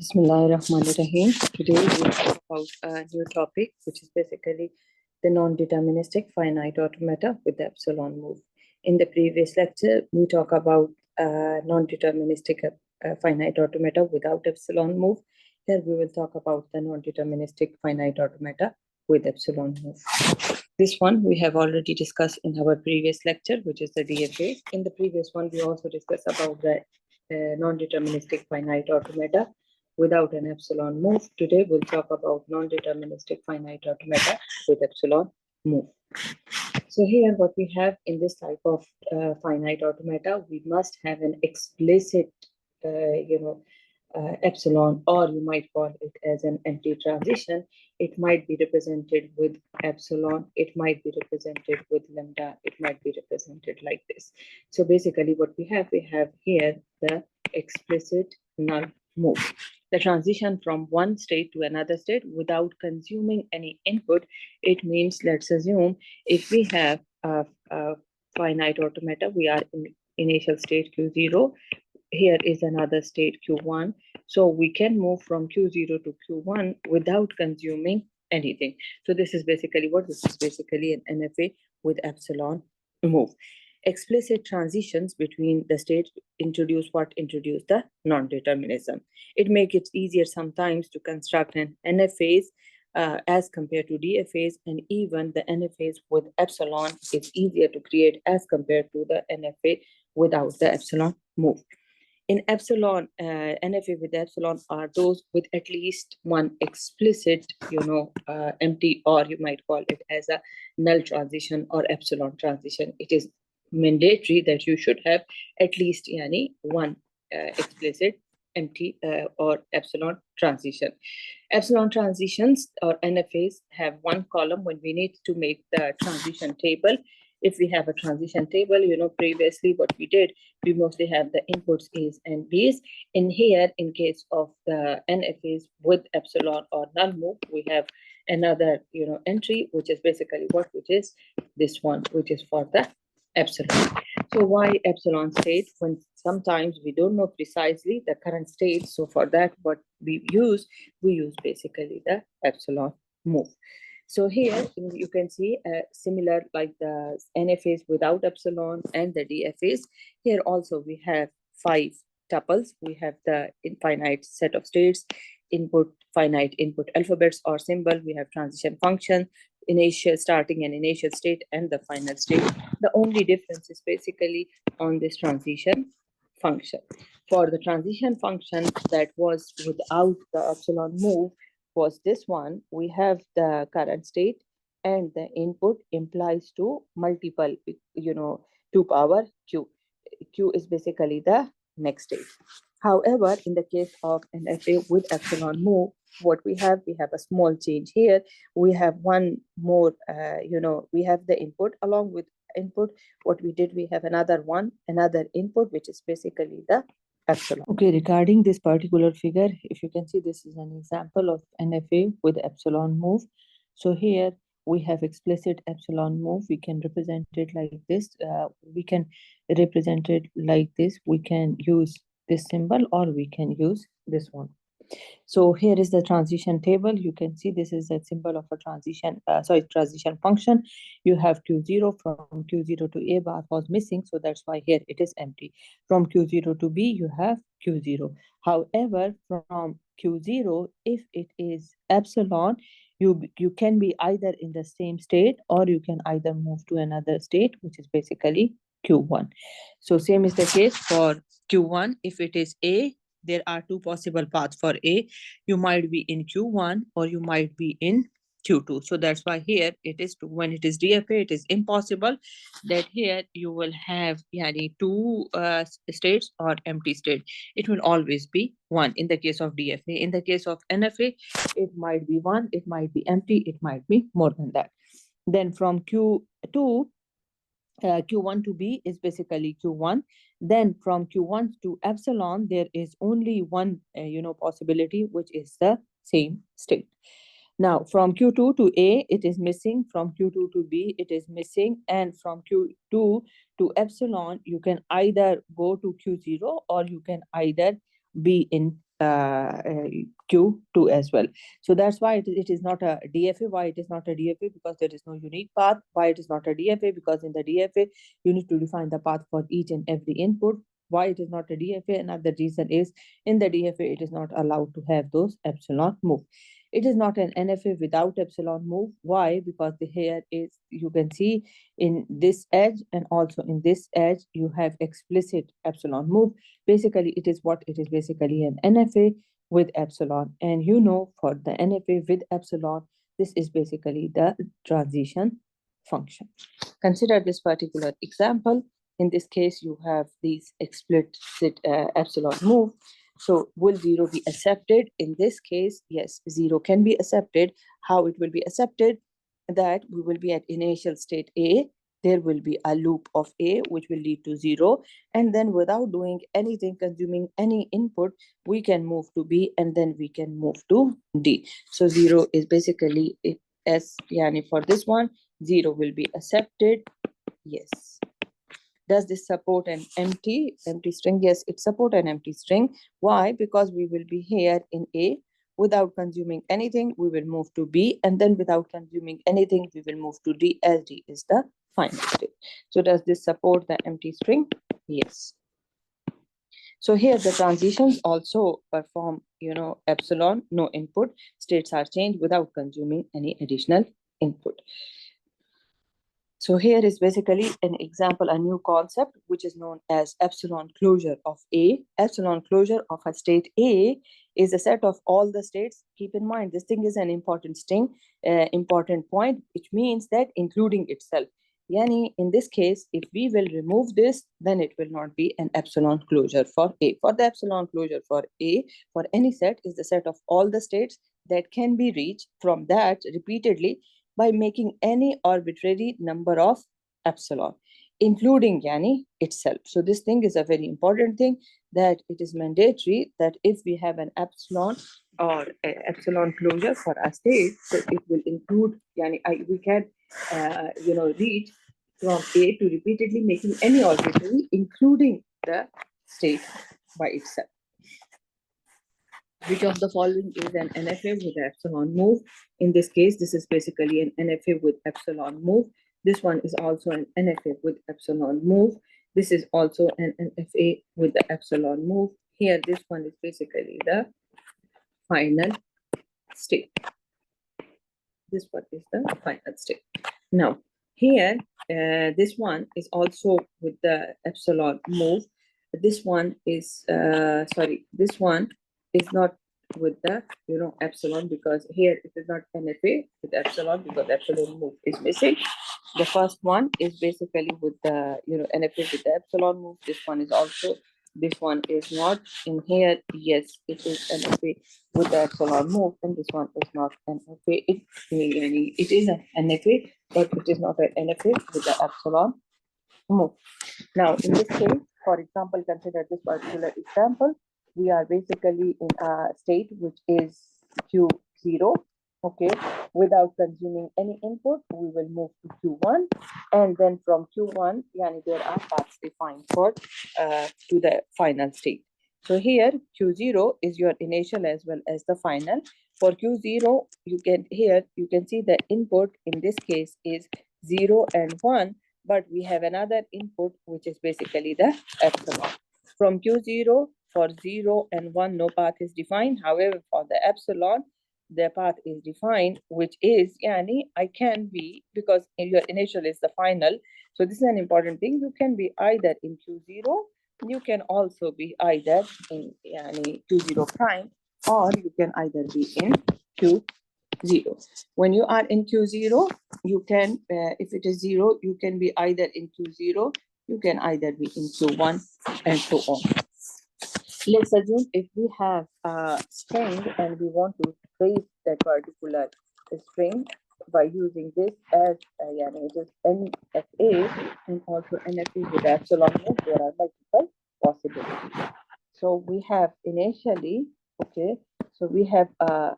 Bismillahirrahmanirrahim. Today we'll talk about a new topic, which is basically the non-deterministic finite automata with the epsilon move. In the previous lecture, we talk about non-deterministic finite automata without epsilon move. Here we will talk about the non-deterministic finite automata with epsilon move. This one we have already discussed in our previous lecture, which is the DFA. In the previous one, we also discussed about the non-deterministic finite automata without an epsilon move. Today we'll talk about non-deterministic finite automata with epsilon move. So here what we have in this type of finite automata, we must have an explicit epsilon, or you might call it as an empty transition. It might be represented with epsilon, it might be represented with lambda, it might be represented like this. So basically what we have here the explicit null move, the transition from one state to another state without consuming any input. It means, let's assume if we have a finite automata, we are in initial state Q0, here is another state Q1. So we can move from Q0 to Q1 without consuming anything. So this is basically what? This is basically an NFA with epsilon move. Explicit transitions between the states introduce the non-determinism. It makes it easier sometimes to construct an NFAs as compared to DFAs, and even the NFAs with epsilon is easier to create as compared to the NFA without the epsilon move. In epsilon, NFA with epsilon are those with at least one explicit, empty, or you might call it as a null transition or epsilon transition. It is mandatory that you should have at least one explicit empty or epsilon transition. Epsilon transitions or NFAs have one column when we need to make the transition table. If we have a transition table, previously what we did, we mostly have the inputs A's and B's. In here, in case of the NFAs with epsilon or null move, we have another, entry, which is basically which is this one, which is for the epsilon. So why epsilon state when sometimes we don't know precisely the current state? So for that, what we use basically the epsilon move. So here you can see similar like the NFAs without epsilon and the DFAs. Here also we have 5 tuples. We have the infinite set of states, finite input alphabets or symbol. We have transition function, initial, starting and initial state, and the final state. The only difference is basically on this transition function. For the transition function that was without the epsilon move, was this one, we have the current state and the input implies to multiple, 2 power q. Q is basically the next state. However, in the case of an FA with epsilon move, what we have a small change here. We have one more, we have the input along with input. What we did, we have another input, which is basically the epsilon. Okay, regarding this particular figure, if you can see, this is an example of NFA with epsilon move. So here we have explicit epsilon move. We can represent it like this. We can represent it like this. We can use this symbol or we can use this one. So here is the transition table. You can see this is a symbol of a transition, transition function. You have Q0. From Q0 to A bar was missing, so that's why here it is empty. From Q0 to B, you have Q0. However, from Q0, if it is epsilon, you can be either in the same state or you can either move to another state, which is basically Q1. So same is the case for Q1. If it is A, there are 2 possible paths for A. You might be in Q1 or you might be in Q2. So that's why here it is when it is DFA, it is impossible that here you will have 2 states or empty state. It will always be 1 in the case of DFA. In the case of NFA, it might be 1, it might be empty, it might be more than that. Then from Q2, Q1 to B is basically Q1. Then from Q1 to epsilon, there is only one, possibility, which is the same state. Now, from Q2 to A, it is missing. From Q2 to B, it is missing. And from Q2 to epsilon, you can either go to Q0 or you can either be in Q2 as well. So that's why it is not a DFA. Why it is not a DFA? Because there is no unique path. Why it is not a DFA? Because in the DFA, you need to define the path for each and every input. Why it is not a DFA? Another reason is in the DFA, it is not allowed to have those epsilon move. It is not an NFA without epsilon move. Why? Because the here is, you can see in this edge and also in this edge, you have explicit epsilon move. Basically, it is what? It is basically an NFA with epsilon. And you know, for the NFA with epsilon, this is basically the transition function. Consider this particular example. In this case, you have these explicit epsilon move. So will 0 be accepted? In this case, yes, 0 can be accepted. How it will be accepted? That we will be at initial state A. There will be a loop of A, which will lead to 0. And then without doing anything, consuming any input, we can move to B, and then we can move to D. So 0 is basically S, yani for this one, 0 will be accepted. Yes. Does this support an empty string? Yes, it supports an empty string. Why? Because we will be here in A. Without consuming anything, we will move to B, and then without consuming anything, we will move to D, as D is the final state. So does this support the empty string? Yes. So here the transitions also perform, epsilon, no input. States are changed without consuming any additional input. So here is basically an example, a new concept, which is known as epsilon closure of A. Epsilon closure of a state A is a set of all the states. Keep in mind, this thing is an important point, which means that including itself. Yani, in this case, if we will remove this, then it will not be an epsilon closure for A. For the epsilon closure for A, for any set, is the set of all the states that can be reached from that repeatedly by making any arbitrary number of epsilon, including yani itself. So this thing is a very important thing, that it is mandatory that if we have an epsilon or epsilon closure for a state, so it will include yani we can reach from A to repeatedly making any arbitrary, including the state by itself. Which of the following is an NFA with epsilon move? In this case, this is basically an NFA with epsilon move. This one is also an NFA with epsilon move. This is also an NFA with the epsilon move. Here, this one is basically the final state. This one is the final state. Now, here, this one is also with the epsilon move. This one is, this one is not with the, epsilon, because here it is not NFA with epsilon because epsilon move is missing. The first one is basically with the, NFA with the epsilon move. This one is also, this one is not in here. Yes, it is NFA with the epsilon move, and this one is not NFA. It is an NFA, but it is not an NFA with the epsilon move. Now, in this case, for example, consider this particular example. We are basically in a state which is Q0. Okay, without consuming any input, we will move to Q1, and then from Q1, there are paths defined for to the final state. So here Q0 is your initial as well as the final. For Q0, you can see the input in this case is 0 and 1, but we have another input which is basically the epsilon. From Q0, for 0 and 1, no path is defined. However, for the epsilon, the path is defined, which is I can be, because your initial is the final. So this is an important thing. You can be either in Q0, you can also be either in Q0 prime, or you can either be in Q0. When you are in Q0, you can, if it is 0, you can be either in Q0, you can either be in Q1, and so on. Let's assume if we have a string and we want to trace that particular string by using this as it is NFA and also NFA with epsilon move, there are multiple possibilities. So we have initially, so we have a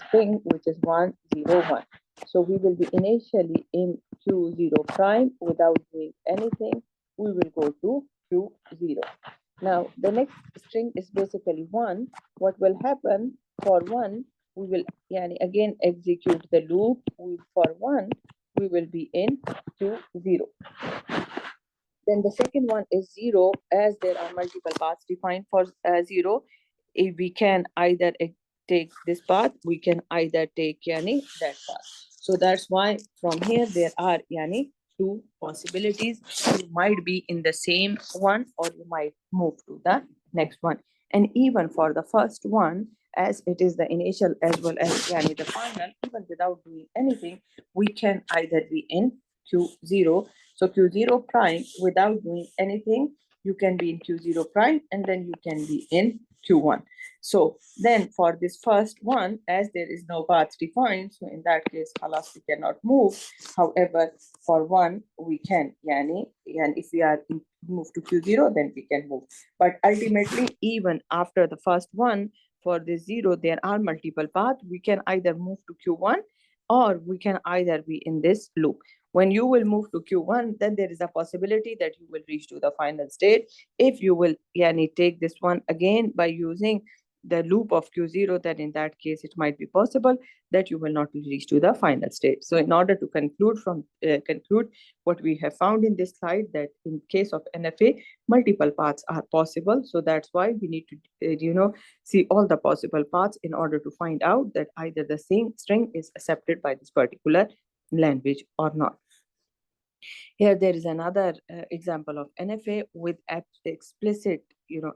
string which is 1, 0, 1. So we will be initially in Q0 prime without doing anything. We will go to Q0. Now, the next string is basically 1. What will happen for 1, we will again execute the loop. For 1, we will be in Q0. Then the second one is 0, as there are multiple paths defined for 0. If we can either take this path, we can either take that path. So that's why from here there are two possibilities. You might be in the same one, or you might move to the next one. And even for the first one, as it is the initial as well as the final, even without doing anything, we can either be in Q0. So Q0 prime, without doing anything, you can be in Q0 prime, and then you can be in Q1. So then for this first one, as there is no path defined, so in that case, halas, we cannot move. However, for one, we can, and if we are move to Q0, then we can move. But ultimately, even after the first one, for this 0, there are multiple paths. We can either move to Q1, or we can either be in this loop. When you will move to Q1, then there is a possibility that you will reach to the final state. If you will take this one again by using the loop of Q0, then in that case, it might be possible that you will not reach to the final state. So in order to conclude what we have found in this slide, that in case of NFA, multiple paths are possible. So that's why we need to, see all the possible paths in order to find out that either the same string is accepted by this particular language or not. Here there is another example of NFA with explicit,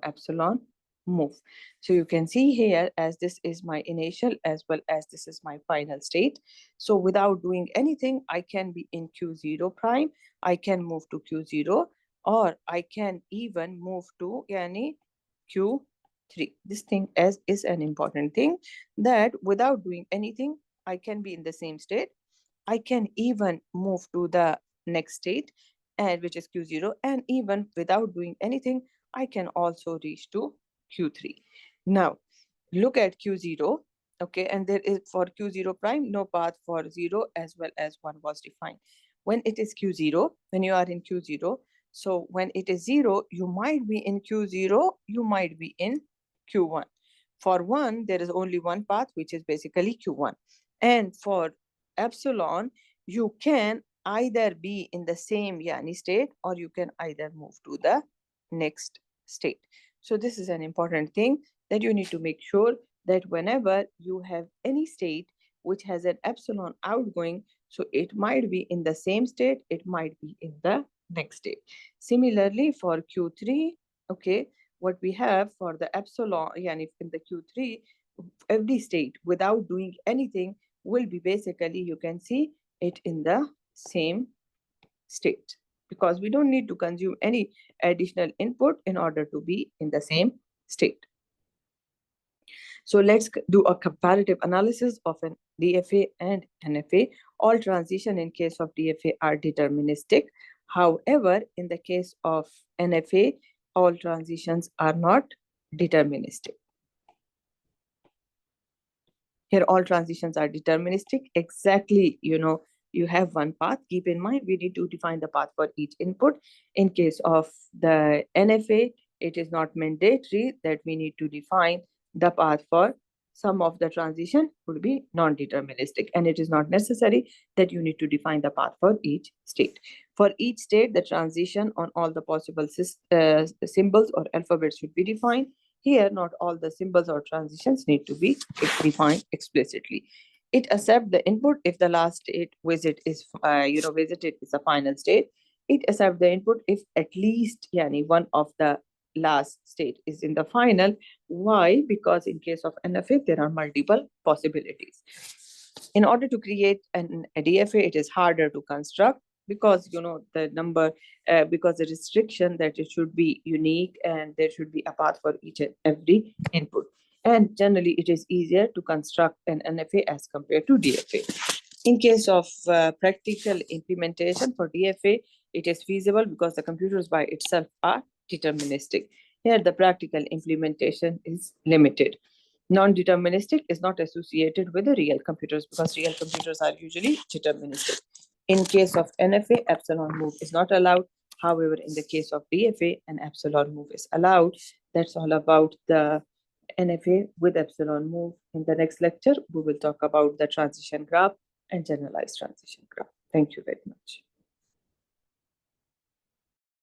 epsilon move. So you can see here, as this is my initial as well as this is my final state. So without doing anything, I can be in Q0 prime, I can move to Q0, or I can even move to Q3. This thing is an important thing, that without doing anything, I can be in the same state. I can even move to the next state, and which is Q0, and even without doing anything, I can also reach to Q3. Now, look at Q0, okay, and there is for Q0 prime, no path for 0 as well as 1 was defined. When it is Q0, when you are in Q0, so when it is 0, you might be in Q0, you might be in Q1. For 1, there is only one path, which is basically Q1. And for epsilon, you can either be in the same state, or you can either move to the next state. So this is an important thing, that you need to make sure that whenever you have any state which has an epsilon outgoing, so it might be in the same state, it might be in the next state. Similarly, for Q3, okay, what we have for the epsilon, in the Q3, every state without doing anything will be basically, you can see it in the same state, because we don't need to consume any additional input in order to be in the same state. So let's do a comparative analysis of an DFA and NFA. All transition in case of DFA are deterministic. However, in the case of NFA, all transitions are not deterministic. Here, all transitions are deterministic. Exactly, you have one path. Keep in mind, we need to define the path for each input. In case of the NFA, it is not mandatory that we need to define the path for some of the transition would be non-deterministic, and it is not necessary that you need to define the path for each state. For each state, the transition on all the possible symbols or alphabets should be defined. Here, not all the symbols or transitions need to be defined explicitly. It accepts the input if the last state visited is a final state. It accepts the input if at least one of the last state is in the final. Why? Because in case of NFA, there are multiple possibilities. In order to create a DFA, it is harder to construct, because the number, because the restriction that it should be unique and there should be a path for each and every input. And generally, it is easier to construct an NFA as compared to DFA. In case of practical implementation for DFA, it is feasible because the computers by itself are deterministic. Here, the practical implementation is limited. Non-deterministic is not associated with the real computers, because real computers are usually deterministic. In case of NFA, epsilon move is not allowed. However, in the case of DFA, an epsilon move is allowed. That's all about the NFA with epsilon move. In the next lecture, we will talk about the transition graph and generalized transition graph. Thank you very much.